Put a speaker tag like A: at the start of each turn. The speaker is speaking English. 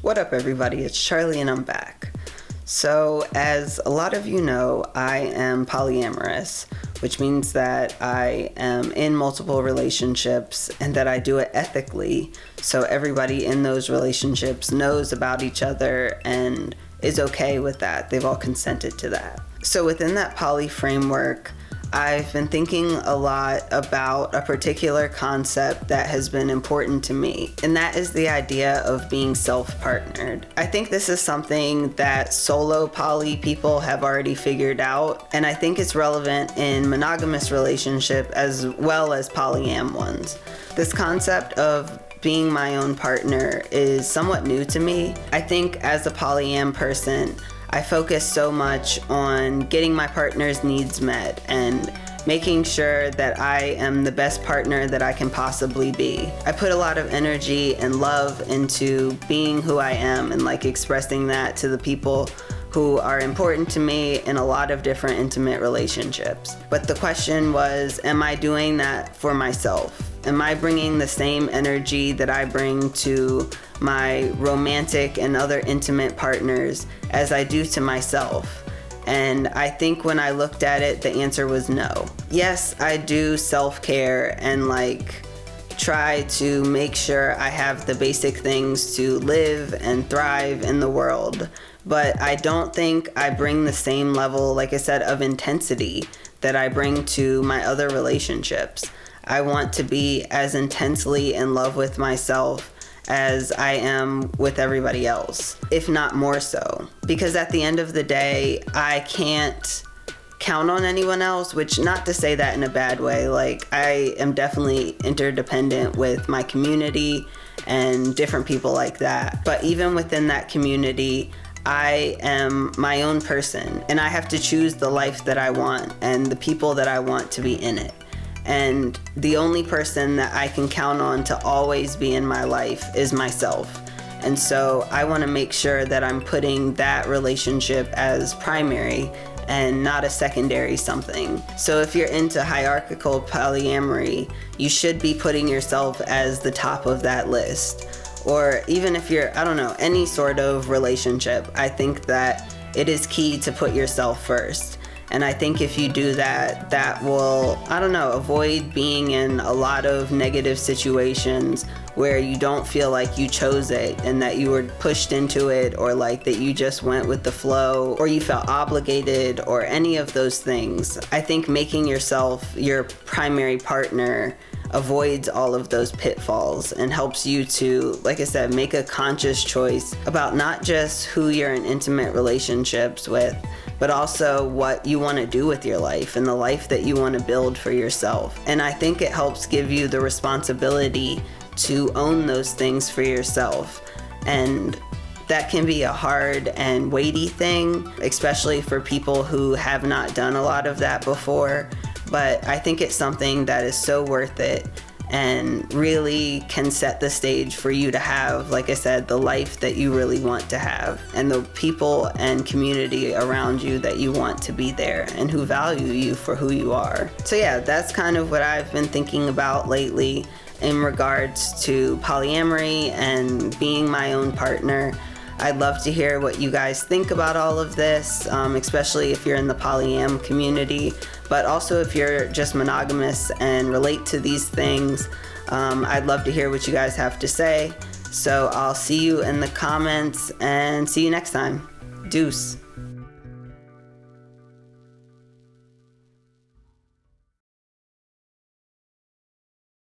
A: What up, everybody? It's Charlie and I'm back. So, as a lot of you know, I am polyamorous, which means that I am in multiple relationships and that I do it ethically. So everybody in those relationships knows about each other and is okay with that. They've all consented to that. So within that poly framework, I've been thinking a lot about a particular concept that has been important to me, and that is the idea of being self-partnered. I think this is something that solo poly people have already figured out, and I think it's relevant in monogamous relationship as well as polyam ones. This concept of being my own partner is somewhat new to me. I think as a polyam person, I focus so much on getting my partner's needs met and making sure that I am the best partner that I can possibly be. I put a lot of energy and love into being who I am and expressing that to the people who are important to me in a lot of different intimate relationships. But the question was, am I doing that for myself? Am I bringing the same energy that I bring to my romantic and other intimate partners as I do to myself? And I think when I looked at it, the answer was no. Yes, I do self-care and try to make sure I have the basic things to live and thrive in the world. But I don't think I bring the same level, like I said, of intensity that I bring to my other relationships. I want to be as intensely in love with myself as I am with everybody else, if not more so. Because at the end of the day, I can't count on anyone else, which not to say that in a bad way. I am definitely interdependent with my community and different people like that. But even within that community, I am my own person and I have to choose the life that I want and the people that I want to be in it. And the only person that I can count on to always be in my life is myself. And so I want to make sure that I'm putting that relationship as primary and not a secondary something. So if you're into hierarchical polyamory, you should be putting yourself as the top of that list. Or even if you're, any sort of relationship, I think that it is key to put yourself first. And I think if you do that, that will, avoid being in a lot of negative situations where you don't feel like you chose it and that you were pushed into it, or that you just went with the flow, or you felt obligated, or any of those things. I think making yourself your primary partner avoids all of those pitfalls and helps you to, like I said, make a conscious choice about not just who you're in intimate relationships with, but also what you want to do with your life and the life that you want to build for yourself. And I think it helps give you the responsibility to own those things for yourself. And that can be a hard and weighty thing, especially for people who have not done a lot of that before. But I think it's something that is so worth it and really can set the stage for you to have, like I said, the life that you really want to have and the people and community around you that you want to be there and who value you for who you are. So yeah, that's kind of what I've been thinking about lately in regards to polyamory and being my own partner. I'd love to hear what you guys think about all of this, especially if you're in the polyam community, but also if you're just monogamous and relate to these things. I'd love to hear what you guys have to say. So I'll see you in the comments and see you next time. Deuce.